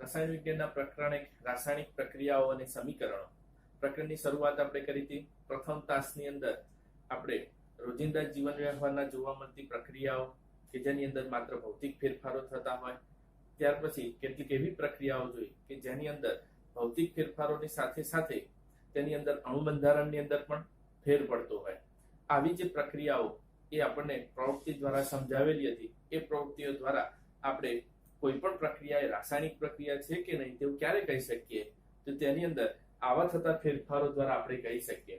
રસાયણ વિજ્ઞાનના પ્રકરણ એક રાસાયણિક પ્રક્રિયાઓ અને સમીકરણો પ્રકરણની શરૂઆત આપણે કરી હતી. પ્રથમ તાસની અંદર આપણે રોજિંદા જીવન વ્યવહારના જોવા મળતી પ્રક્રિયાઓ કે જેની અંદર માત્ર ભૌતિક ફેરફારો થતા હોય, ત્યાર પછી કેટલીક એવી પ્રક્રિયાઓ જોઈ કે જેની અંદર ભૌતિક ફેરફારોની સાથે સાથે તેની અંદર અણુબંધારણની અંદર પણ ફેર પડતો હોય. આવી જે પ્રક્રિયાઓ એ આપણને પ્રવૃત્તિ દ્વારા સમજાવેલી હતી. એ પ્રવૃત્તિઓ દ્વારા આપણે કોઈ પણ પ્રક્રિયા એ રાસાયણિક પ્રક્રિયા છે કે નહીં તેવું ક્યારે કહી શકીએ? તો તેની અંદર આવા થતા ફેરફારો દ્વારા આપણે કહી શકીએ.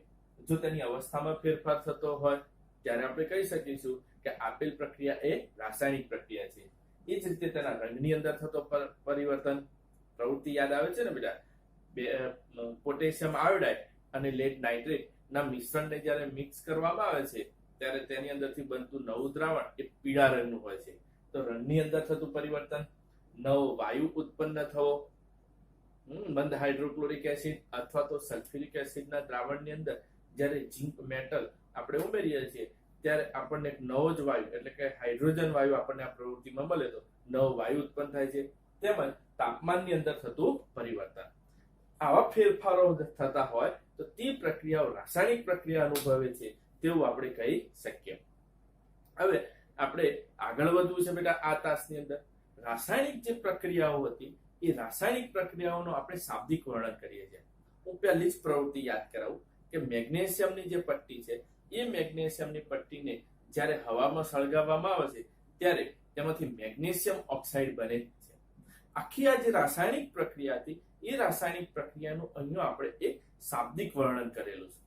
જો તેની અવસ્થામાં ફેરફાર થતો હોય ત્યારે આપણે કહી શકીશું કે આપેલ પ્રક્રિયા એ રાસાયણિક પ્રક્રિયા છે. એ જ રીતે તેના રંગની અંદર થતો પરિવર્તન, પ્રવૃત્તિ યાદ આવે છે ને બેટા? પોટેશિયમ આયોડાઇડ અને લેડ નાઇટ્રેટ ના મિશ્રણને જ્યારે મિક્સ કરવામાં આવે છે ત્યારે તેની અંદરથી બનતું નવું દ્રાવણ એ પીળા રંગનું હોય છે. તો રંગની અંદર થતું પરિવર્તન, નવો વાયુ ઉત્પન્ન થવો, મંદ હાઇડ્રોક્લોરિક એસિડ અથવા તો સલ્ફ્યુરિક એસિડના દ્રાવણની અંદર જ્યારે ઝિંક મેટલ આપણે ઉમેરીએ છીએ ત્યારે આપણને એક નવો જ વાયુ એટલે કે હાઇડ્રોજન વાયુ આપણને આ પ્રવૃત્તિમાં મળે તો નવો વાયુ ઉત્પન્ન થાય છે. તેમજ તાપમાનની અંદર થતું પરિવર્તન. આવા ફેરફારો થતા હોય તો તે પ્રક્રિયાઓ રાસાયણિક પ્રક્રિયા અનુભવે છે તેવું આપણે કહી શકીએ. હવે આપણે આગળ વધવું છે બેટા. આ તાસની અંદર રાસાયણિક જે પ્રક્રિયાઓ હતી એ રાસાયણિક પ્રક્રિયાઓનો આપણે શાબ્દિક વર્ણન કરીએ છીએ. હું પહેલી જ પ્રવૃત્તિ યાદ કરાવું કે મેગ્નેશિયમની જે પટ્ટી છે એ મેગ્નેશિયમની પટ્ટીને જ્યારે હવામાં સળગાવવામાં આવે છે ત્યારે તેમાંથી મેગ્નેશિયમ ઓક્સાઇડ બને છે. આખી આ જે રાસાયણિક પ્રક્રિયા હતી એ રાસાયણિક પ્રક્રિયાનું અહીંયા આપણે એક શાબ્દિક વર્ણન કરેલું છે.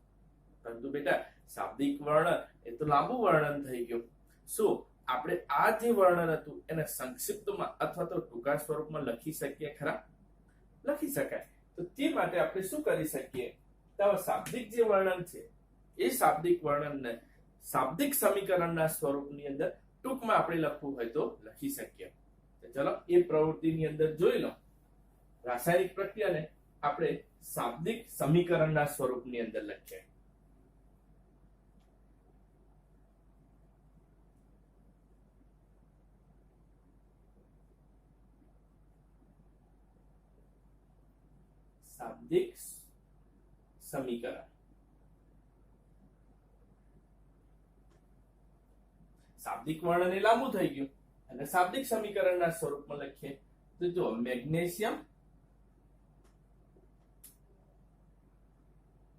પરંતુ બેટા શાબ્દિક વર્ણન એ તો લાંબુ વર્ણન થઈ ગયું. શું આપણે આ જે વર્ણન હતું એને સંક્ષિપ્તમાં અથવા તો ટૂંકા સ્વરૂપમાં લખી શકીએ ખરા? લખી શકાય. તો તે માટે આપણે શું કરી શકીએ? તો શાબ્દિક જે વર્ણન છે એ શાબ્દિક વર્ણનને શાબ્દિક સમીકરણના સ્વરૂપની અંદર ટૂંકમાં આપણે લખવું હોય તો લખી શકીએ. ચલો એ પ્રવૃત્તિની અંદર જોઈ લો. રાસાયણિક પ્રક્રિયાને આપણે શાબ્દિક સમીકરણના સ્વરૂપની અંદર લખીએ. શાબ્દિક સમીકરણ. શાબ્દિક વર્ણન એ લાંબુ થઈ ગયું અને શાબ્દિક સમીકરણના સ્વરૂપમાં લખીએ તો જો મેગ્નેશિયમ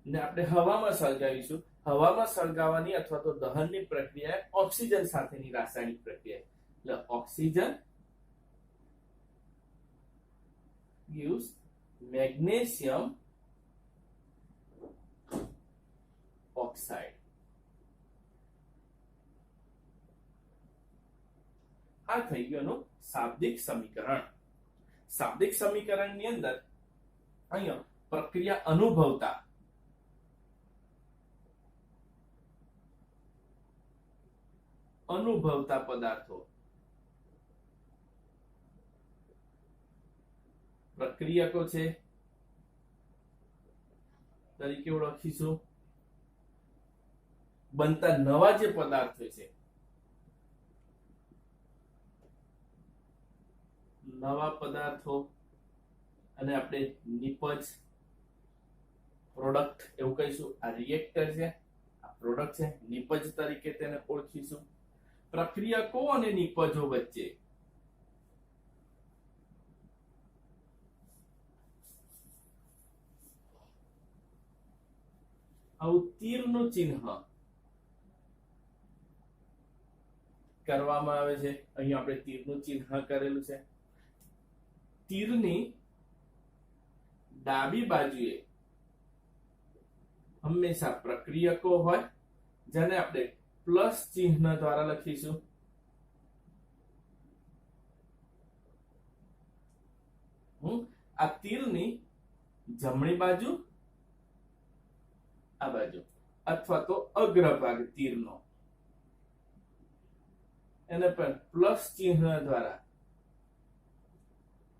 ને આપણે હવામાં સળગાવીશું. હવામાં સળગાવવાની અથવા તો દહનની પ્રક્રિયા ઓક્સિજન સાથેની રાસાયણિક પ્રક્રિયા. એટલે ઓક્સિજન gives magnesium oxide. આ થઈ ગયું એનું શાબ્દિક સમીકરણ. શાબ્દિક સમીકરણની અંદર અહીંયા પ્રક્રિયા અનુભવતા પદાર્થો, પ્રક્રિયકો છે તરીકે ઓળખીશું. બનતા નવા જે પદાર્થો છે, નવા પદાર્થો અને આપણે નિપજ પ્રોડક્ટ એવું કહીશું. આ રિએક્ટર છે, આ પ્રોડક્ટ છે, નિપજ તરીકે તેને ઓળખીશું. પ્રક્રિયકો અને નિપજો વચ્ચે આવું તીરનું ચિહ્ન કરવામાં આવે છે. અહીંયા આપણે તીરનું ચિહ્ન કરેલું છે. તીરની ડાબી બાજુએ હંમેશા પ્રક્રિયકો હોય જેને આપણે પ્લસ ચિહ્ન દ્વારા લખીશું. આ તીરની જમણી બાજુ, આ બાજુ અથવા તો અગ્રભાગ તીરનો એને પણ પ્લસ ચિહ્ન દ્વારા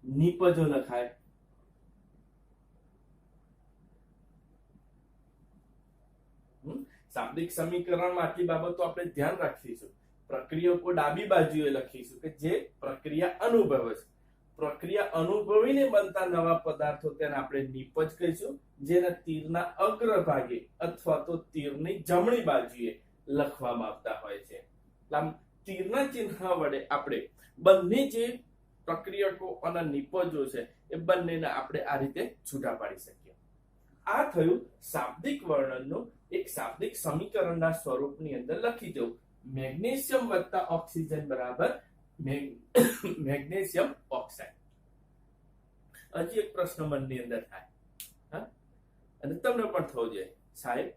નિપજો લખાય. શાબ્દિક સમીકરણમાં આટલી બાબતો આપણે ધ્યાન રાખીશું. પ્રક્રિયકો ડાબી બાજુએ લખીશું કે જે પ્રક્રિયા અનુભવે છે. પ્રક્રિયા અનુભવીને બનતા નવા પદાર્થો તેને આપણે નિપજ કહીશું, જેના તીરના અગ્રભાગે અથવા તો તીરની જમણી બાજુએ લખવામાં આવતા હોય છે. તીરના ચિહ્ન વડે આપણે બંને જે પ્રક્રિયકો અને નિપજો છે એ બંનેને આપણે આ રીતે છૂટા પાડી શકીએ. આ થયું શાબ્દિક વર્ણનનું એક શાબ્દિક સમીકરણના સ્વરૂપની અંદર લખી દઉં. મેગ્નેશિયમ વત્તા ઓક્સિજન બરાબર મેગ્નેશિયમ ઓક્સાઇડ. હજી એક પ્રશ્ન મનની અંદર થાય, અને તમને પણ થવો જોઈએ, સાહેબ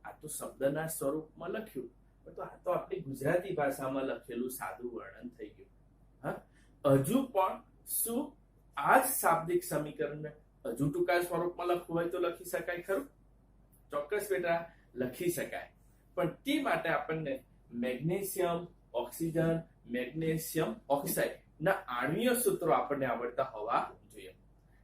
આ તો શબ્દના સ્વરૂપમાં લખ્યું, તો આ તો આપણી ગુજરાતી ભાષામાં લખેલું સાદું વર્ણન થઈ ગયું. હજુ પણ શું આ જ શાબ્દિક સમીકરણને હજુ ટૂંકા સ્વરૂપમાં લખવું હોય તો લખી શકાય ખરું? ચોક્કસ બેટા લખી શકાય, પણ તે માટે આપણને મેગ્નેશિયમ ઓક્સિજન મેગ્નેશિયમ ઓક્સાઇડ ના આણ્વીય સૂત્રો આપણને આવડતા હોવા જોઈએ.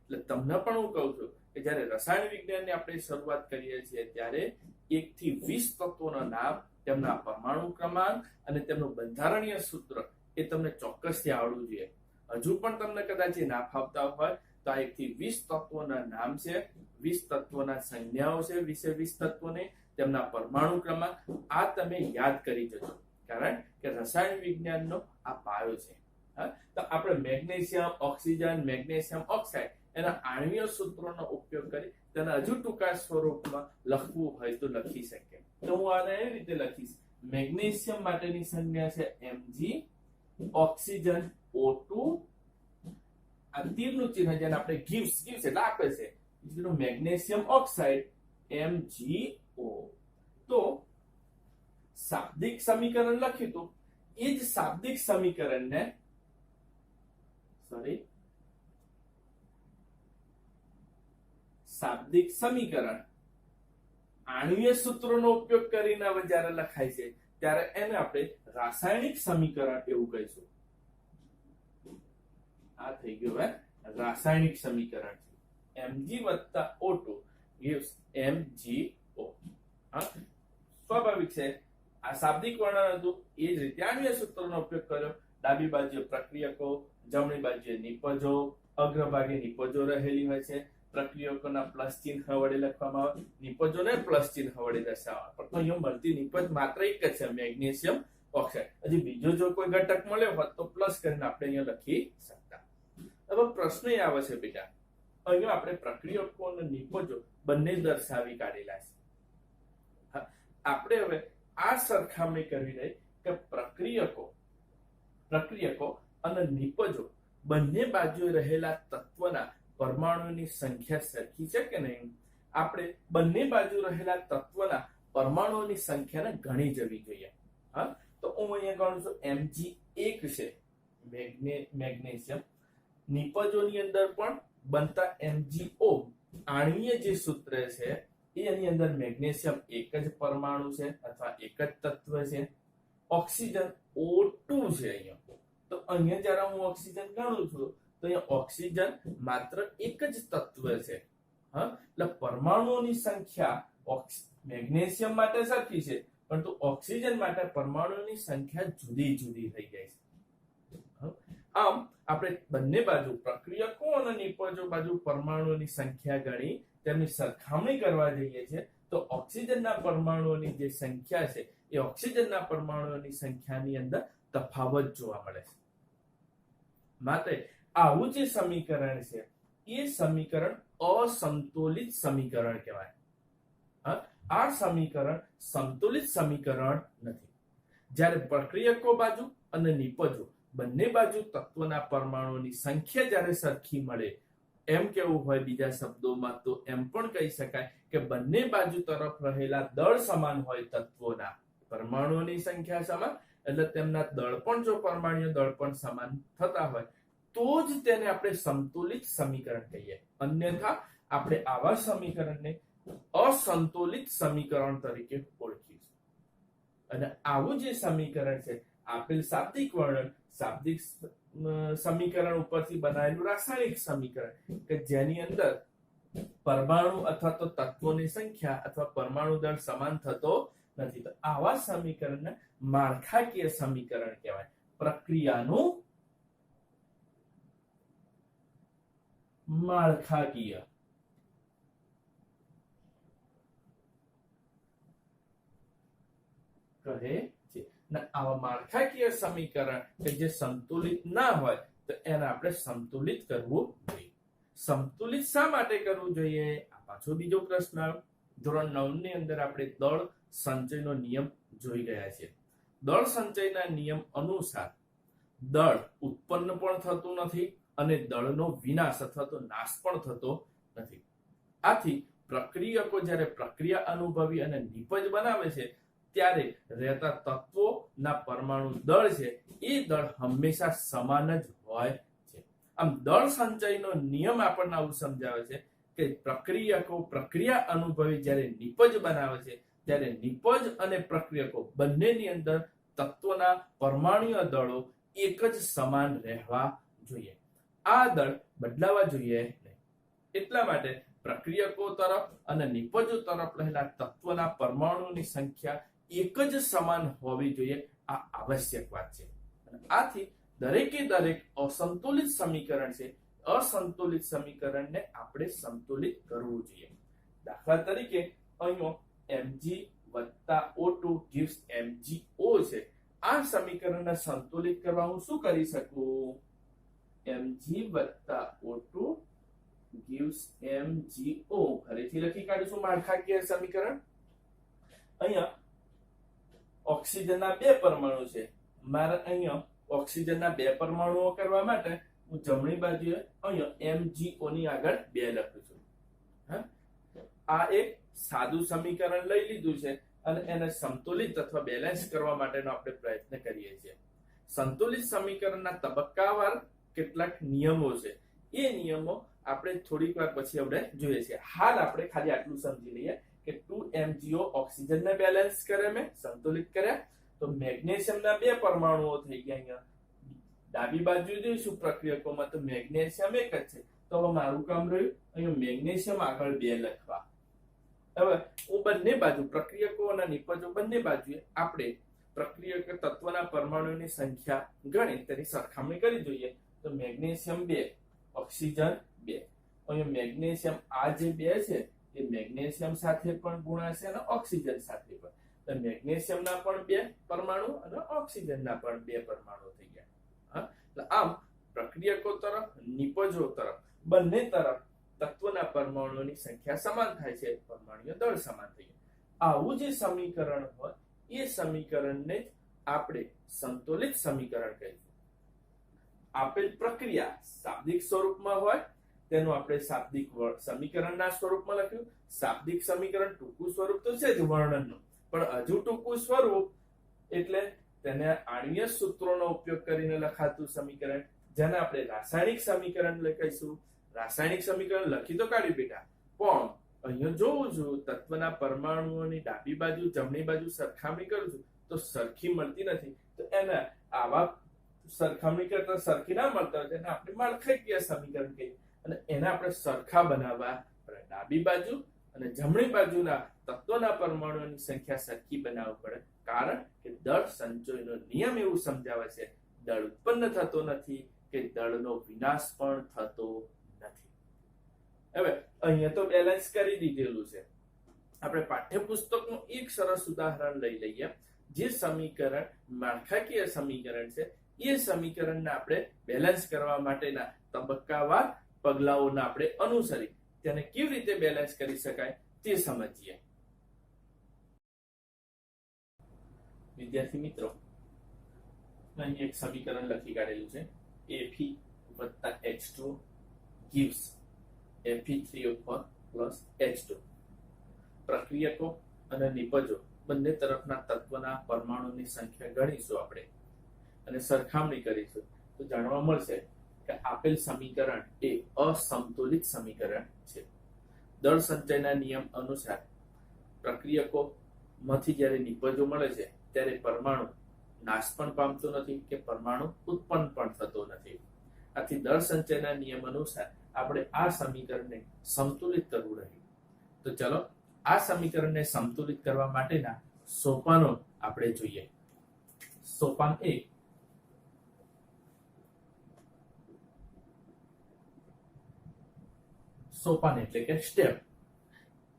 એટલે તમને પણ હું કહું છું કે જ્યારે રસાયણ વિજ્ઞાનની આપણે શરૂઆત કરીએ છીએ ત્યારે 1 થી 20 તત્વોના નામ, તેમના પરમાણુ ક્રમાંક અને તેમનું બંધારણીય સૂત્ર એ તમને ચોક્કસથી આવડવું જોઈએ. હજુ પણ તમને કદાચ એ ના ફાવતા હોય તો આ 1 થી 20 તત્વોના નામ છે, 20 તત્વોના સંજ્ઞાઓ છે, 20 તત્વોને તેમના પરમાણુ ક્રમાંક આ તમે યાદ કરી જજો, કારણ કે રસાયણ વિજ્ઞાનનો આ પાયો છે. તો આપણે મેગ્નેશિયમ ઓક્સિજન મેગ્નેશિયમ ઓક્સાઇડ એના આણ્વીય સૂત્રોનો ઉપયોગ કરી તેને હજુ ટૂંકા સ્વરૂપમાં લખવું હોય તો લખી શકીએ. તો હું આને એવી રીતે લખીશ, મેગ્નેશિયમ માટેની સંજ્ઞા છે Mg, ઓક્સિજન O2, આ તીરનું ચિહ્ન જેને આપણે ગિવ્સ એટલે આપે છે, મેગ્નેશિયમ ઓક્સાઇડ MgO. તો શાબ્દિક સમીકરણ લખ્યું તો એ જ શાબ્દિક સમીકરણને શાબ્દિક સમીકરણ આણ્વીય સૂત્રોનો ઉપયોગ કરીને જ્યારે લખાય છે ત્યારે એને આપણે રાસાયણિક સમીકરણ એવું કહીશું. આ થઈ ગયું રાસાયણિક સમીકરણ છે. Mg વત્તા O2 gives MgO. સ્વાભાવિક છે, આ શાબ્દિક વર્ણન હતું, એ જ રીતે આણ્વીય સૂત્રોનો ઉપયોગ કર્યો. ડાબી બાજુએ પ્રક્રિયકો, જમણી બાજુએ નિપજો, અગ્રભાગે નિપજો રહેલી હોય છે. પ્રક્રિયકોના પ્લસ ચિહ્ન વડે લખવામાં આવે, નિપજોને પ્લસ ચિહ્ન વડે દર્શાવવામાં. પણ અહીંયા મળતી નિપજ માત્ર એક જ છે, મેગ્નેશિયમ ઓક્સાઇડ. હજી બીજો જો કોઈ ઘટક મળ્યો હોત તો પ્લસ કરીને આપણે અહીંયા લખી શકતા. હવે પ્રશ્ન એ આવે છે બેટા, અહીંયા આપણે પ્રક્રિયકો અને નિપજો બંને દર્શાવી કાઢેલા છે. આપણે હવે આ સરખામણી કરવી રહી કે પ્રક્રિયકો અને નિપજો બંને બાજુએ રહેલા તત્વના પરમાણુની સંખ્યા સરખી છે કે નહીં? આપણે બંને બાજુ રહેલા તત્વના પરમાણુની સંખ્યાને ગણી જવી જોઈએ. તો હું અહીંયા ગણું છું Mg1 છે મેગ્નેશિયમ, નિપજોની અંદર પણ બનતા MgO આણ્વીય જે સૂત્ર છે એની અંદર મેગ્નેશિયમ એક જ પરમાણુ છે અથવા એક જ તત્વ છે. ઓક્સિજન O2 છે અહીંયા, તો અહીંયા જ્યારે હું ઓક્સિજન ગણું છું તો અહીંયા ઓક્સિજન માત્ર એક જ તત્વ છે. એટલે પરમાણુઓની સંખ્યા મેગ્નેશિયમ માટે સરખી છે, પરંતુ ઓક્સિજન માટે પરમાણુઓની સંખ્યા જુદી જુદી થઈ જાય છે. આમ આપણે બંને બાજુ પ્રક્રિયકો અને નિપજો બાજુ પરમાણુઓની સંખ્યા ગણી તેમની સરખામણી કરવા જઈએ છીએ તો ઓક્સિજનના પરમાણુઓની જે સંખ્યા છે એ ઓક્સિજનના પરમાણુઓની સંખ્યાની અંદર તફાવત જોવા મળે છે. માટે આવું જે સમીકરણ છે એ સમીકરણ અસંતુલિત સમીકરણ કહેવાય. આ સમીકરણ સંતુલિત સમીકરણ નથી. જ્યારે પ્રક્રિયકો બાજુ અને નિપજો બંને બાજુ તત્વના પરમાણુની સંખ્યા જ્યારે સરખી મળે, એમ કેવું હોય બીજા શબ્દોમાં તો એમ પણ કહી શકાય કે બંને બાજુ તરફ રહેલા દળ સમાન હોય, તત્વોના પરમાણુઓની સંખ્યા સમાન, એટલે તેમના દળ પણ જો પરમાણુય દળ પણ સમાન થતા હોય તો જ તેને આપણે સંતુલિત સમીકરણ કહીએ. અન્યથા આપણે આવા સમીકરણને અસંતુલિત સમીકરણ તરીકે ઓળખીશું. અને આવું જે સમીકરણ છે આપેલ શાબ્દિક વર્ણન શાબ્દિક સમીકરણ ઉપરથી બનાવેલું રાસાયણિક સમીકરણ કે જેની અંદર પરમાણુ અથવા તો તત્વોની સંખ્યા અથવા પરમાણુ દળ સમાન થતો નથી, તો આવા સમીકરણને માળખાકીય સમીકરણ કહેવાય. માળખાકીય કહે છે. આવા માળખાકીય સમીકરણ કે જે સંતુલિત ના હોય તો એને આપણે સંતુલિત કરવું જોઈએ. સંતુલિત શા માટે કરવું જોઈએ? આ પાછો બીજો પ્રશ્ન. ધોરણ 9 ની અંદર આપણે દળ સંચયનો નિયમ જોઈ ગયા છે. દળ સંચયના નિયમ અનુસાર દળ ઉત્પન્ન પણ થતું નથી અને દળનો વિનાશ અથવા તો નાશ પણ થતો નથી. આથી પ્રક્રિયકો જ્યારે પ્રક્રિયા અનુભવી અને નિપજ બનાવે છે ત્યારે રહેતા તત્વોના પરમાણુ દળ છે એ દળ હંમેશા સમાન જ હોય છે. આમ દળ સંચયનો નિયમ આપણને આવું સમજાવે છે કે પ્રક્રિયકો પ્રક્રિયા અનુભવી જ્યારે નિપજ બનાવે છે ત્યારે નિપજ અને પ્રક્રિયકો બંનેની અંદર તત્વોના પરમાણુય દળો એક જ સમાન રહેવા જોઈએ. આ દળ બદલાવા જોઈએ નહીં. એટલા માટે પ્રક્રિયકો તરફ અને નિપજો તરફ રહેલા તત્વોના પરમાણુની સંખ્યા એક જ સમાન હોવી જોઈએ. આ આવશ્યક વાત છે. આથી દરેકે દરેક અસંતુલિત સમીકરણ છે, અસંતુલિત સમીકરણને આપણે સંતુલિત કરવું જોઈએ. દાખલા તરીકે અહીંયા mg + O2 gives mgO છે. આ સમીકરણને સંતુલિત કરવા હું શું કરી શકું? mg + O2 gives mgO. ફરીથી લખી કાઢીશું માળખાકીય સમીકરણ. અહીંયા ઓક્સિજનના 2 પરમાણુ છે. મારે અહીંયા ઓક્સિજનના 2 પરમાણુઓ કરવા માટે હું જમણી બાજુએ અહીંયા MgO ની આગળ 2 લખું છું. આ એક સાદું સમીકરણ લઈ લીધું છે અને એને સંતુલિત અથવા બેલેન્સ કરવા માટેનો આપણે પ્રયત્ન કરીએ છીએ. સંતુલિત સમીકરણના તબક્કાવાર કેટલાક નિયમો છે. એ નિયમો આપણે થોડીક વાર પછી આપણે જોઈએ છીએ. હાલ આપણે ખાલી આટલું સમજી લઈએ કે 2MgO ઓક્સિજનને બેલેન્સ કરે, મેં સંતુલિત કર્યા. તો મેગ્નેશિયમના 2 પરમાણુઓ થઈ ગયા. અહીંયા ડાબી બાજુ જોઈશું પ્રક્રિયકોમાં તો મેગ્નેશિયમ એક જ છે. તો હવે મારું કામ રહ્યું અહીંયા મેગ્નેશિયમ આગળ 2 લખવા. હવે હું બંને બાજુ પ્રક્રિયકો અને નિપજો બંને બાજુએ આપણે પ્રક્રિયક તત્વના પરમાણુની સંખ્યા ગણી તેની સરખામણી કરી જોઈએ. તો મેગ્નેશિયમ 2, ઓક્સિજન 2. અહીંયા મેગ્નેશિયમ આ જે 2 છે એ મેગ્નેશિયમ સાથે પણ ગુણાશે અને ઓક્સિજન સાથે પણ. તો મેગ્નેશિયમના પણ 2 પરમાણુ અને ઓક્સિજનના પણ 2 પરમાણુ થઈ ગયા. આમ પ્રક્રિયકો તરફ નિપજો તરફ બંને તરફ તત્વના પરમાણુની સંખ્યા સમાન થાય છે, પરમાણુય દળ સમાન થઈ જાય. આવું જે સમીકરણ હોય એ સમીકરણને આપણે સંતુલિત સમીકરણ કહીશું. આપેલ પ્રક્રિયા શાબ્દિક સ્વરૂપમાં હોય તેનું આપણે શાબ્દિક સમીકરણના સ્વરૂપમાં લખ્યું. શાબ્દિક સમીકરણ ટૂંકું સ્વરૂપ તો છે જ વર્ણનનું, પણ હજુ ટૂંકું સ્વરૂપ એટલે તેને આણ્વીય સૂત્રોનો ઉપયોગ કરીને લખાતું સમીકરણ, જેને આપણે રાસાયણિક સમીકરણ લખીશું. રાસાયણિક સમીકરણ લખી તો કાઢી બેટા, પણ અહીંયા જોઉં છું તત્વના પરમાણુઓની ડાબી બાજુ જમણી બાજુ સરખામણી કરું છું તો સરખી મળતી નથી. તો એને આવા સરખામણી કરતા સરખી ના મળતા હોય તેને આપણે માળખાકીય સમીકરણ કહીએ અને એને આપણે સરખા બનાવવા પડે. ડાબી બાજુ અને જમણી બાજુના તત્વના પરમાણુઓની સંખ્યા સરખી બનાવવી પડે. કારણ કે દળ સંચયનો નિયમ એવું સમજાવે છે દળ ઉત્પન્ન થતો નથી કે દળનો વિનાશ પણ થતો નથી. હવે અહીંયા તો બેલેન્સ કરી દીધેલું છે. આપણે પાઠ્યપુસ્તકનું એક સરસ ઉદાહરણ લઈ લઈએ. જે સમીકરણ માળખાકીય સમીકરણ છે એ સમીકરણને આપણે બેલેન્સ કરવા માટેના તબક્કાવાર પગલાઓને આપણે અનુસરી તેને કેવી રીતે બેલેન્સ કરી શકાય તે સમજીએ. વિદ્યાર્થી મિત્રો, અહીં એક સમીકરણ લખી કાઢેલું છે. Fe + H2 gives Fe3O4 + H2. પ્રક્રિયકો અને નિપજો બંને તરફના તત્વના પરમાણુની સંખ્યા ગણીશું આપણે અને સરખામણી કરીશું તો જાણવા મળશે કે આપેલ સમીકરણ એ અસંતુલિત સમીકરણ છે. દળ સંચયના નિયમ અનુસાર પ્રક્રિયકો માંથી જ્યારે નિપજો મળે છે ત્યારે પરમાણુ નાશ પણ પામતો નથી કે પરમાણુ ઉત્પન્ન પણ થતો નથી. આથી દળ સંચયના નિયમ અનુસાર આપણે આ સમીકરણને સંતુલિત કરવું રહ્યું. તો ચલો આ સમીકરણને સંતુલિત કરવા માટેના સોપાનો આપણે જોઈએ. સોપાન 1. સોપાન એટલે કે સ્ટેપ.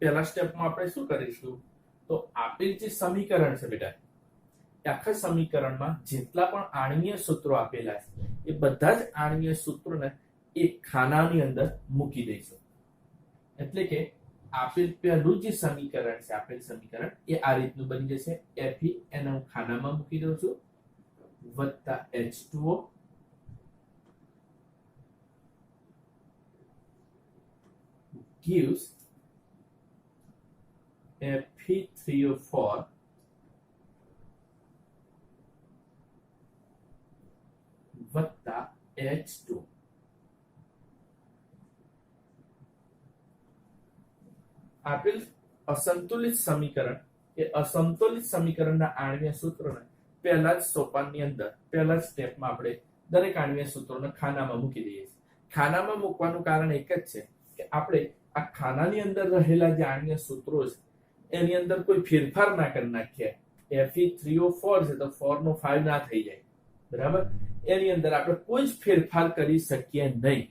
પહેલા સ્ટેપમાં આપણે શું કરીશું, તો આપેલ જે સમીકરણ છે બેટા, આખા સમીકરણમાં જેટલા પણ આણ્વીય સૂત્રો આપેલા છે એ બધા જ આણ્વીય સૂત્રોને એક ખાનાની અંદર મૂકી દઈશું. એટલે કે આપેલ પહેલું જે સમીકરણ છે, આપેલ સમીકરણ એ આ રીતનું બની જશે. Fe એને હું ખાનામાં મૂકી દઉં છું, વત્તા H2O gives Fe3O4 વત્તા H2. આપેલ અસંતુલિત સમીકરણ એ અસંતુલિત સમીકરણના આણ્વીય સૂત્રોને પહેલા જ સોપાનની અંદર, પહેલા જ સ્ટેપમાં આપણે દરેક આણ્વીય સૂત્રોને ખાનામાં મૂકી દઈએ છીએ. ખાનામાં મૂકવાનું કારણ એક જ છે કે આપણે આ ખાનાની અંદર રહેલા જે આણ્વીય સૂત્રો છે એની અંદર કોઈ ફેરફાર ના કરી નાખીએ. Fe3O4 છે તો 4 નો 5 ના થઈ જાય, બરાબર? એની અંદર આપણે કોઈ જ ફેરફાર કરી શકીએ નહીં.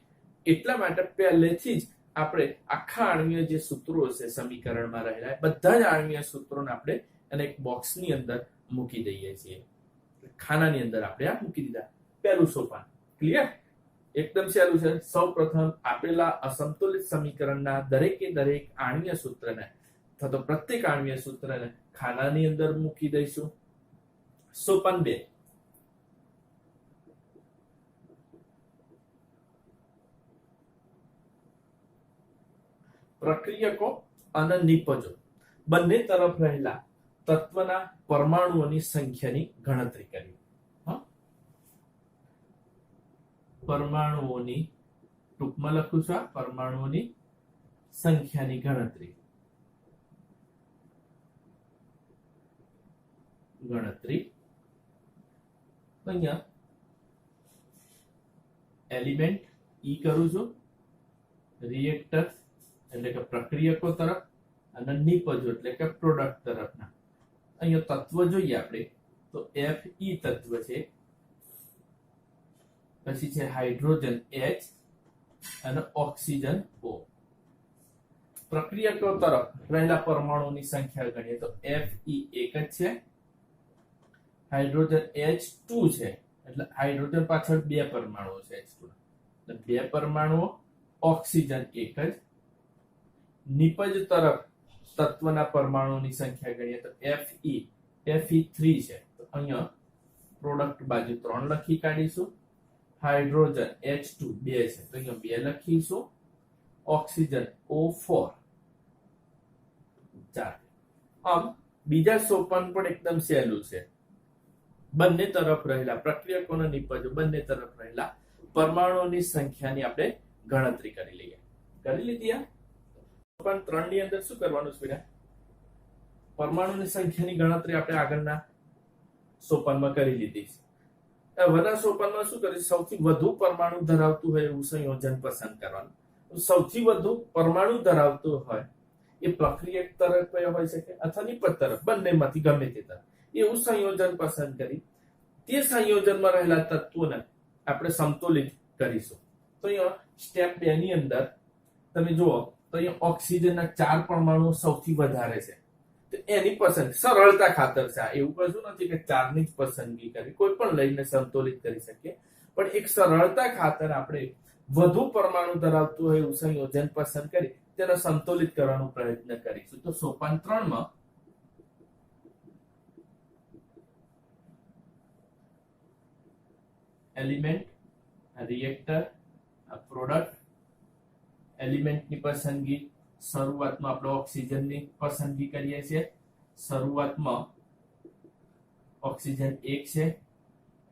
એટલા માટે પહેલેથી જ આપણે આખા આણ્વીય જે સૂત્રો છે સમીકરણમાં રહેલા બધા જ આણ્વીય સૂત્રોને આપણે એને એક બોક્સની અંદર મૂકી દઈએ છીએ. ખાનાની અંદર આપણે આ મૂકી દીધા. પહેલું સોપાન ક્લિયર, એકદમ સહેલું છે. સૌપ્રથમ આપેલા અસંતુલિત સમીકરણના દરેકે દરેક આણ્વીય સૂત્રને અથવા તો પ્રત્યેક આણ્વીય સૂત્રને ખાનાની અંદર મૂકી દઈશું. સોપાન 2, પ્રક્રિયકો અને નિપજો બંને તરફ રહેલા તત્વના પરમાણુઓની સંખ્યાની ગણતરી કરી. પરમાણુઓની, ટૂંકમાં લખું છું, પરમાણુઓની સંખ્યાની ગણતરી. અહીંયા એલિમેન્ટ ઈ કરું છું, રિએક્ટર એટલે કે પ્રક્રિયકો તરફ, અને નિપજો એટલે કે પ્રોડક્ટ તરફના. અહીંયા તત્વ જોઈએ આપણે તો Fe તત્વ છે, પછી છે હાઇડ્રોજન H અને ઓક્સિજન O. પ્રક્રિયકો તરફ રહેલા પરમાણુઓની સંખ્યા ગણીએ તો Fe એક જ છે, હાઇડ્રોજન H2 છે એટલે હાઇડ્રોજન પાછળ બે પરમાણુઓ છે, H2 એટલે બે પરમાણુઓ, ઓક્સિજન એક જ. નિપજ તરફ તત્વના પરમાણુઓની સંખ્યા ગણીએ તો Fe3 છે, તો અહીંયા પ્રોડક્ટ બાજુ 3 લખી કાઢીશું. હાઇડ્રોજન H2 2 છે તો અહીંયા 2 લખીશું. Oxygen O4 4. આમ બીજા સોપાન પણ એકદમ સહેલું છે. બંને તરફ રહેલા પ્રક્રિયકો અને નિપજો બંને તરફ રહેલા પરમાણુઓની સંખ્યાની આપણે ગણતરી કરી લઈએ. કરી લીધી. સોપાન 3 ની અંદર શું કરવાનું છે બેટા? પરમાણુની સંખ્યાની ગણતરી આપણે આગળના સોપાનમાં કરી લીધી છે. વના સોપાનમાં શું કરીશું? સૌથી વધુ પરમાણુ ધરાવતું હોય એવું સંયોજન પસંદ કરવાનું. સૌથી વધુ પરમાણુ ધરાવતું હોય એ પ્રક્રિયક તરફ હોય શકે અથવા નિપજ તરફ, બંનેમાંથી ગમે તે તરફ એવું સંયોજન પસંદ કરી તે સંયોજનમાં રહેલા તત્વોને આપણે સમતોલિત કરીશું. તો અહીંયા સ્ટેપ 2 ની અંદર તમે જુઓ તો અહીંયા ઓક્સિજનના 4 પરમાણુ સૌથી વધારે છે, તો એની પસંદ સરળતા ખાતર છે. એવું કશું નથી કે 4 ની જ પસંદગી કરી, કોઈ પણ લઈને સંતુલિત કરી શકીએ, પણ એક સરળતા ખાતર આપણે વધુ પરમાણુ ધરાવતું હોય એવું સંયોજન પસંદ કરી તેને સંતુલિત કરવાનો પ્રયત્ન કરીશું. તો સોપાન 3 માં એલિમેન્ટ, રિએક્ટર, પ્રોડક્ટ. એલિમેન્ટની પસંદગી શરૂઆતમાં આપણે ઓક્સિજનની પસંદગી કરીએ છીએ. શરૂઆતમાં ઓક્સિજન 1 છે,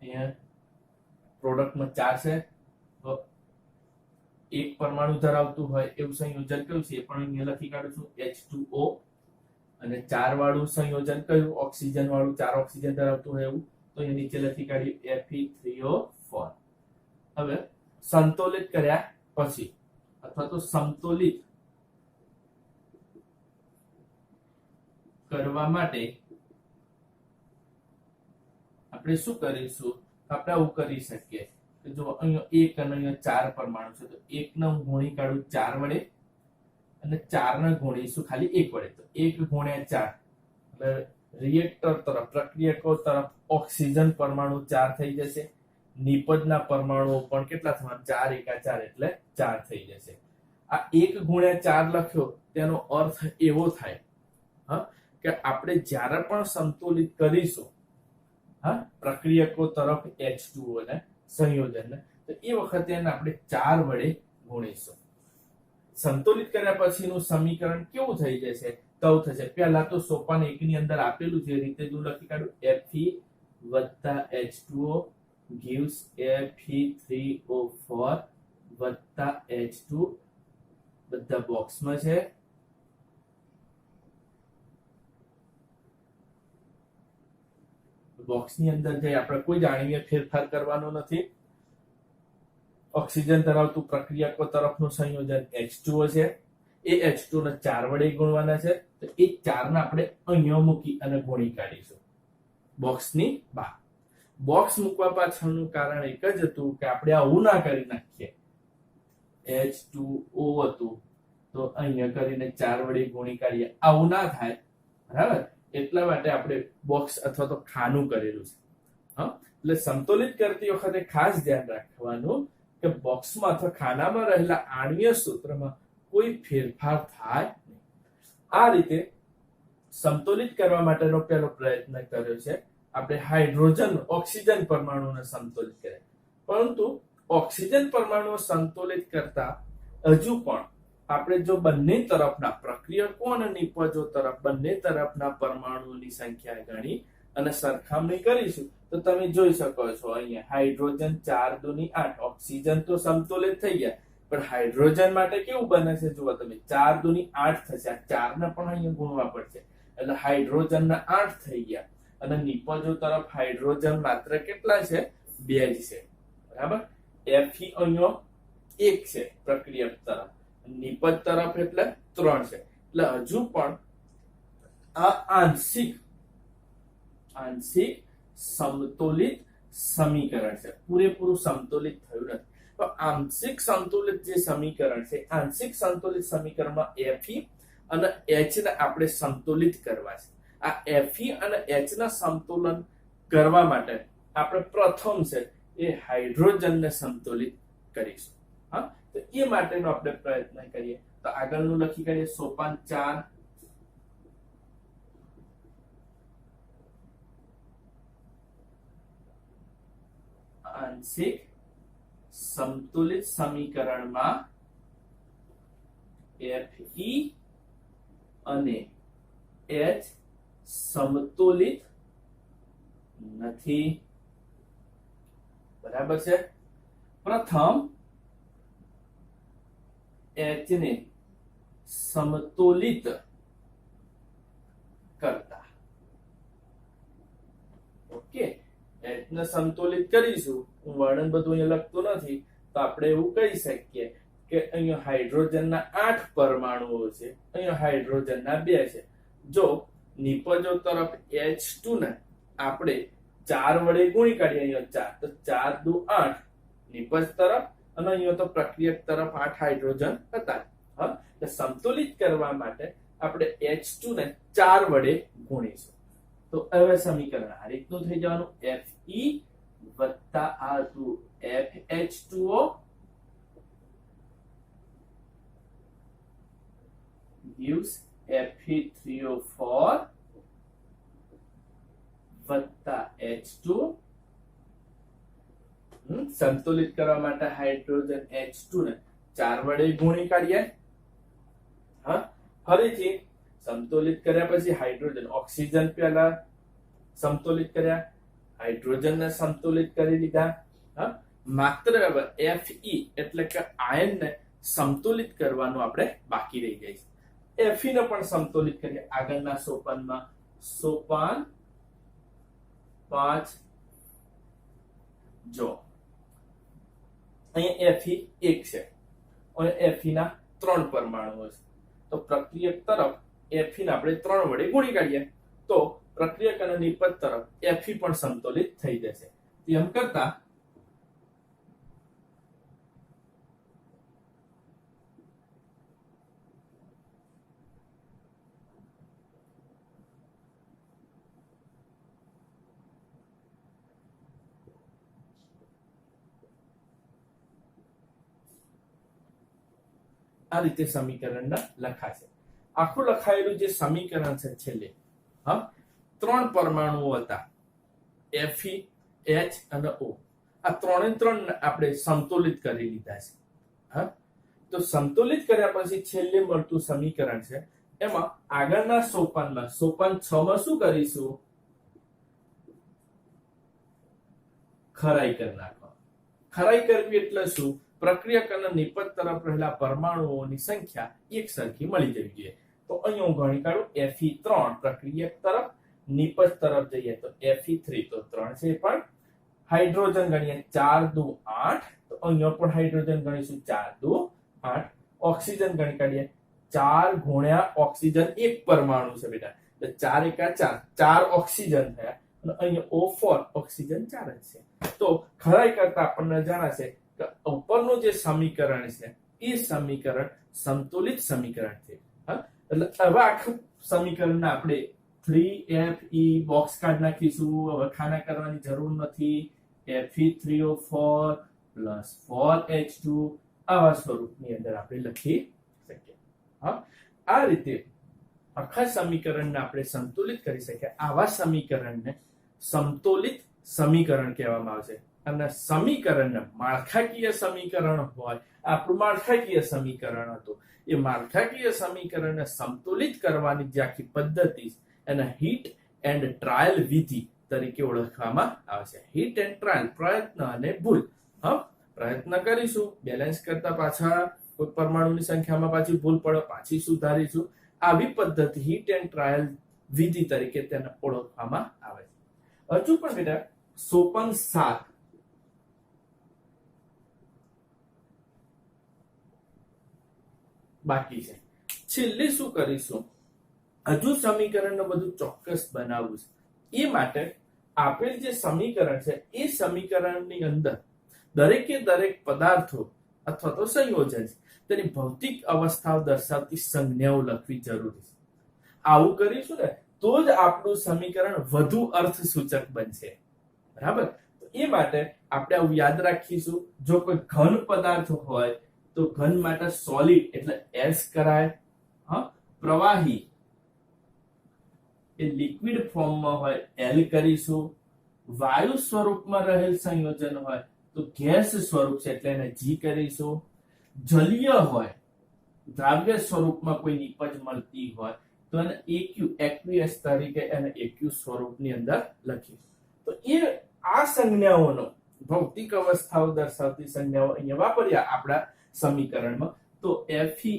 અહીંયા પ્રોડક્ટમાં 4 છે, તો એક પરમાણુ ધરાવતું હોય એવું સંયોજન કયું છે એ પણ અહીંયા લખી કાઢું છું, H2O. અને 4 વાળું સંયોજન કયું? ઓક્સિજન વાળું, 4 ઓક્સિજન ધરાવતું હોય એવું, તો અહીંયા નીચે લખી કાઢ્યું Fe3O4. હવે સંતુલિત કર્યા પછી અથવા તો સમતોલિત કરવા માટે આપણે શું કરીશું? આપણે આવું કરી શકીએ કે જો અહીંયા 1 અને અહીંયા 4 પરમાણુ છે તો 1 ને હું ગુણી કાઢું 4 વડે અને 4 ને ગુણીશું ખાલી 1 વડે, તો 1 ગુણ્યા 4 એટલે રિએક્ટર તરફ, પ્રક્રિયકો તરફ ઓક્સિજન પરમાણુ 4 થઈ જશે. નિપજના પરમાણુઓ પણ કેટલા થવાના? 4 એકા 4 એટલે 4 થઈ જશે. આ 1 ગુણ્યા 4 લખ્યો તેનો અર્થ એવો થાય કે આપણે જ્યારે પણ સંતુલિત કરીશું પ્રક્રિયકો તરફ H2O ને સંયોજનને, તો એ વખતે એને આપણે 4 વડે ગુણીશું. સંતુલિત કર્યા પછીનું સમીકરણ કેવું થઈ જશે? તો થશે, પહેલા તો સોપાન 1 ની અંદર આપેલું છે રીતે જ હું લખી કાઢું, Fe વત્તા H2O gives Fe3O4 વત્તા H2, બધા બોક્સમાં છે. બોક્સની અંદર જઈ આપણે કોઈ જાણીએ ફેરફાર કરવાનો નથી. ઓક્સિજન ધરાવતું પ્રક્રિયકો તરફનું સંયોજન H2O છે, એ H2 ને 4 વડે ગુણવાના છે. તો એ 4 ને આપણે અહીંયા મૂકી અને ગુણી કાઢીશું બોક્સની બહાર. બોક્સ મૂકવા પાછળનું કારણ એક જ હતું કે આપણે આવું ના કરી નાખીએ. H2O હતું તો અહીંયા કરીને 4 વડે ગુણી કાઢીએ, આવું ના થાય, બરાબર? એટલા માટે આપણે બોક્સ અથવા તો ખાનું કરેલું છે. એટલે સંતુલિત કરતી વખતે ખાસ ધ્યાન રાખવાનું કે બોક્સમાં અથવા ખાનામાં રહેલા આણ્વીય સૂત્રમાં કોઈ ફેરફાર થાય નહીં. આ રીતે સંતુલિત કરવા માટેનો પહેલો પ્રયત્ન કર્યો છે આપણે. હાઇડ્રોજન ઓક્સિજન પરમાણુને સંતુલિત કરે, પરંતુ ઓક્સિજન પરમાણુ સંતુલિત કરતા હજુ પણ આપણે જો બંને તરફના પ્રક્રિયકો અને નિપજો તરફ બંને તરફના પરમાણુઓની સંખ્યા ગણી અને સરખામણી કરીશું તો તમે જોઈ શકો છો અહીંયા હાઇડ્રોજન 4 દુની 8, ઓક્સિજન તો સંતુલિત થઈ ગયા, પણ હાઇડ્રોજન માટે કેવું બને છે જુઓ તમે, 4 દુની 8 થશે. આ 4 ને પણ અહીંયા ગુણવા પડશે એટલે હાઇડ્રોજન ના 8 થઈ ગયા. અને નિપજો તરફ હાઇડ્રોજન માત્ર કેટલા છે? 2 જ છે, બરાબર? Fe અહીંયા 1 છે પ્રક્રિયક તરફ, નિપજ તરફ એટલે 3 છે. એટલે હજુ પણ આ આંશિક સમતુલિત સમીકરણ છે, પૂરેપૂરું સંતુલિત થયું નથી. તો આંશિક સંતુલિત જે સમીકરણ છે, આંશિક સંતુલિત સમીકરણમાં Fe અને H ને આપણે સંતુલિત કરવા છે. આ Fe અને H ના સંતુલન કરવા માટે આપણે પ્રથમ છે એ હાઇડ્રોજનને સંતુલિત કરીશું. તો એ માટેનો આપણે પ્રયત્ન કરીએ. તો આગળનું લખી કરીએ, સોપાન 4 આંશિક સંતુલિત સમીકરણમાં Fe અને H સમતુલિત નથી, બરાબર છે? પ્રથમ H ને સમતુલિત કરતા, ઓકે, H ને સંતુલિત કરીશું. હું વર્ણન બધું અહીંયા લખતું નથી, તો આપણે એવું કહી શકીએ કે અહીંયા હાઇડ્રોજનના 8 પરમાણુઓ છે, અહીંયા હાઇડ્રોજનના 2 છે. જો નિપજો તરફ H2 ને આપણે 4 વડે ગુણી કાઢીએ, અહીંયા 4, તો 4 દુ 8 નિપજ તરફ, અને અહીંયા તો પ્રક્રિયક તરફ 8 હાઇડ્રોજન હતા. એટલે સંતુલિત કરવા માટે આપણે H2 ને 4 વડે ગુણીશું. તો હવે સમીકરણ આ રીતનું થઈ જવાનું, Fe વત્તા આ હતું FH2O gives Fe3O4 વત્તા H2. સંતુલિત કરવા માટે હાઇડ્રોજન H2 ને 4 વડે ગુણી કાઢીએ. ફરીથી સંતુલિત કર્યા પછી હાઇડ્રોજન, ઓક્સિજન પહેલા સંતુલિત કર્યા, હાઇડ્રોજન ને સંતુલિત કરી દીધા. માત્ર Fe એટલે કે આયન ને સંતુલિત કરવાનું આપણે બાકી રહી જાય છે. Fe ને પણ સંતુલિત કરીએ આગળના સોપાનમાં. સોપાન 5 જો અહીંયા Fe 1 છે અને Fe ના 3 પરમાણુઓ છે, તો પ્રક્રિયક તરફ Fe ને આપણે 3 વડે ગુણી કાઢીએ તો પ્રક્રિયક અને નિપજ તરફ Fe પણ સંતુલિત થઈ જશે. તેમ કરતા આ રીતે સમીકરણના લખાશે. આખું લખાયેલું જે સમીકરણ છે છેલ્લે 3 પરમાણુઓ હતા, Fe, H અને O. આ 3 આપણે સમતોલિત કરી લીધા છે. તો સમતોલિત કર્યા પછી છેલ્લે મળતું સમીકરણ છે, એમાં આગળના સોપાનમાં સોપાન 6 માં શું કરીશું? ખરાઈ કરી નાખો. ખરાઈ કરવી એટલે શું? પ્રક્રિયક અને નિપજ તરફ રહેલા પરમાણુઓની સંખ્યા એક સરખી મળી જવી જોઈએ. તો અહીંયા હું ગણી કાઢું Fe3 પ્રક્રિયક તરફ, નિપજ તરફ જઈએ તો Fe3 તો 3 છે, પણ હાઇડ્રોજન ગણીએ 4 2 8, તો અહીંયા પણ હાઇડ્રોજન ગણીશું 4 2 8. ઓક્સિજન ગણી કાઢીએ 4 ગુણ્યા ઓક્સિજન એક પરમાણુ છે બેટા, તો 4 એકા 4, 4 ઓક્સિજન થયા, અને અહીંયા O4 ઓક્સિજન 4 જ છે. તો ખરાઈ કરતા આપણને જણાશે કે ઉપરનું જે સમીકરણ છે એ સમીકરણ સમતુલિત સમીકરણ છે. એટલે હવે આખું સમીકરણને આપણે 3Fe બોક્સ કાઢ નાખીશું. હવે ખાના કરવાની જરૂર નથી. Fe3O4 પ્લસ 4H2 આવા સ્વરૂપની અંદર આપણે લખી શકીએ. આ રીતે આખા સમીકરણને આપણે સંતુલિત કરી શકીએ. આવા સમીકરણને સમતોલિત સમીકરણ કહેવામાં આવશે. અને સમીકરણને માળખાકીય સમીકરણ હોય, આપણું માળખાકીય સમીકરણ હતું, એ માળખાકીય સમીકરણને સંતુલિત કરવાની જે આખી પદ્ધતિ એને હિટ એન્ડ ટ્રાયલ વિધિ તરીકે ઓળખવામાં આવશે. હિટ એન્ડ ટ્રાયલ, પ્રયત્ન અને ભૂલ. પ્રયત્ન કરીશું, બેલેન્સ કરતા પાછા કોઈ પરમાણુની સંખ્યામાં પાછી ભૂલ પડે, પાછી સુધારીશું. આવી પદ્ધતિ હિટ એન્ડ ટ્રાયલ વિધિ તરીકે તેને ઓળખવામાં આવે છે. હજુ પણ બેટા સોપાન 7 બાકી છે. છેલ્લે શું કરીશું? હજુ સમીકરણને બધું ચોક્કસ બનાવવું છે. એ માટે આપેલ જે સમીકરણ છે એ સમીકરણની અંદર દરેકે દરેક પદાર્થો અથવા તો સંયોજન છે તેની ભૌતિક અવસ્થાઓ દર્શાવતી સંજ્ઞાઓ લખવી જરૂરી છે. આવું કરીશું ને તો જ આપણું સમીકરણ વધુ અર્થસૂચક બનશે. બરાબર? તો એ માટે આપણે આવું યાદ રાખીશું. જો કોઈ ઘન પદાર્થ હોય તો ઘન માટે સોલિડ એટલે S કરાય. પ્રવાહી એ લિક્વિડ ફોર્મમાં હોય L કરીશું. વાયુ સ્વરૂપમાં રહેલ સંયોજન હોય તો ગેસ સ્વરૂપ છે એટલે એને G કરીશું. જલીય હોય, દ્રાવ્ય સ્વરૂપમાં કોઈ નિપજ મળતી હોય તો એને એક્યુએસ તરીકે એને એક્યુ સ્વરૂપની અંદર લખીશું. તો એ આ સંજ્ઞાઓનો ભૌતિક અવસ્થાઓ દર્શાવતી સંજ્ઞાઓ અહીંયા વાપર્યા આપણા સમીકરણમાં. તો Fe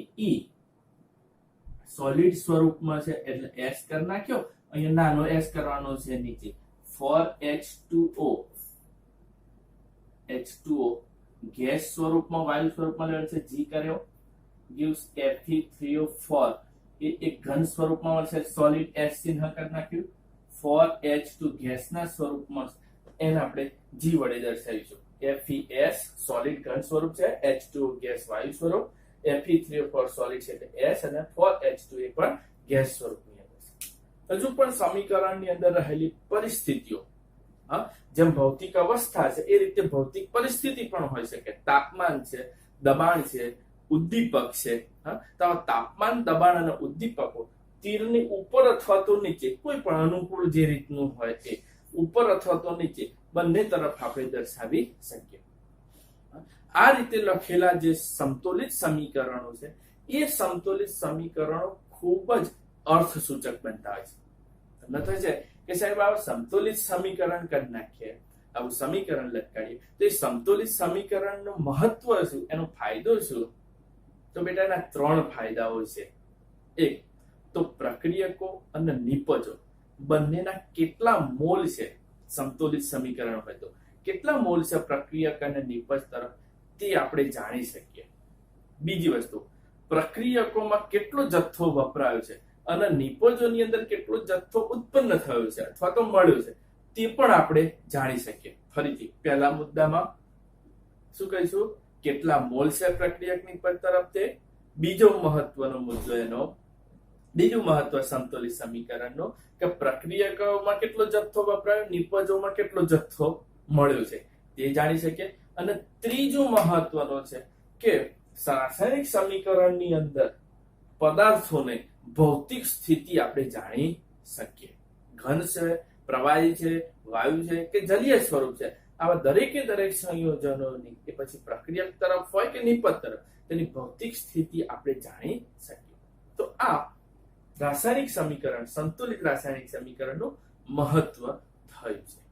સોલિડ સ્વરૂપમાં છે એટલે S કરી નાખ્યો. અહીંયા નાનો S કરવાનો છે નીચે. 4H2O H2O ગેસ સ્વરૂપમાં, વાયુ સ્વરૂપમાં લેવલ છે G કર્યો. gives Fe3O4 એ એક ઘન સ્વરૂપમાં મળશે, સોલિડ S ચિહ્ન કરી નાખ્યું. 4H2 ગેસના સ્વરૂપમાં એને આપણે G વડે દર્શાવીશું. Fes સોલિડ ઘન સ્વરૂપ છે, H2O ગેસ વાયુ સ્વરૂપ, Fe3O4 સોલિડ છે એટલે S, અને 4H2 એ પણ ગેસ સ્વરૂપની અંદર છે. હજુ પણ સમીકરણની અંદર રહેલી પરિસ્થિતિઓ, જેમ ભૌતિક અવસ્થા છે એ રીતે ભૌતિક પરિસ્થિતિ પણ હોઈ શકે. તાપમાન છે, દબાણ છે, ઉદ્દીપક છે. તો તાપમાન, દબાણ અને ઉદ્દીપકો તીરની ઉપર અથવા તો નીચે, કોઈ પણ અનુકૂળ જે રીતનું હોય એ ઉપર અથવા તો નીચે બંને તરફ આપણે દર્શાવી શકીએ. આ રીતે લખેલા જે સમતોલિત સમીકરણો છે એ સમતોલિત સમીકરણો ખૂબ જ અર્થસૂચક બનતા હોય છે. તમને થશે કે સાહેબ આ સમતોલિત સમીકરણ કરી નાખીએ, આવું સમીકરણ લખાડીએ તો એ સમતોલિત સમીકરણનું મહત્વ શું, એનો ફાયદો શું? તો બેટા એના 3 ફાયદાઓ છે. એક તો પ્રક્રિયકો અને નિપજો બંનેના કેટલા મોલ છે, સમતોલિત સમીકરણ હોય તો કેટલા મોલ છે પ્રક્રિયક અને નિપજ તરફ તે આપણે જાણી શકીએ. બીજી વસ્તુ, પ્રક્રિયકોમાં કેટલો જથ્થો વપરાયો છે અને નિપજોની અંદર કેટલો જથ્થો ઉત્પન્ન થયો છે અથવા તો મળ્યો છે તે પણ આપણે જાણી શકીએ. ફરીથી પહેલા મુદ્દામાં શું કહીશું? કેટલા મોલ છે પ્રક્રિયક નિપજ તરફ તે. બીજો મહત્વનો મુદ્દો એનો, બીજું મહત્વ સમતોલિત સમીકરણનો કે પ્રક્રિયકોમાં કેટલો જથ્થો વપરાયો, નિપજોમાં કેટલો જથ્થો મળ્યો છે તે જાણી શકીએ. અને ત્રીજું મહત્વનો છે કે રાસાયણિક સમીકરણની અંદર પદાર્થોને ભૌતિક સ્થિતિ આપણે જાણી શકીએ. ઘન છે, પ્રવાહી છે, વાયુ છે કે જલીય સ્વરૂપ છે, આવા દરેકે દરેક સંયોજનોની કે પછી પ્રક્રિયા તરફ હોય કે નિપજ તરફ તેની ભૌતિક સ્થિતિ આપણે જાણી શકીએ. તો આ રાસાયણિક સમીકરણ, સંતુલિત રાસાયણિક સમીકરણનું મહત્વ થયું છે.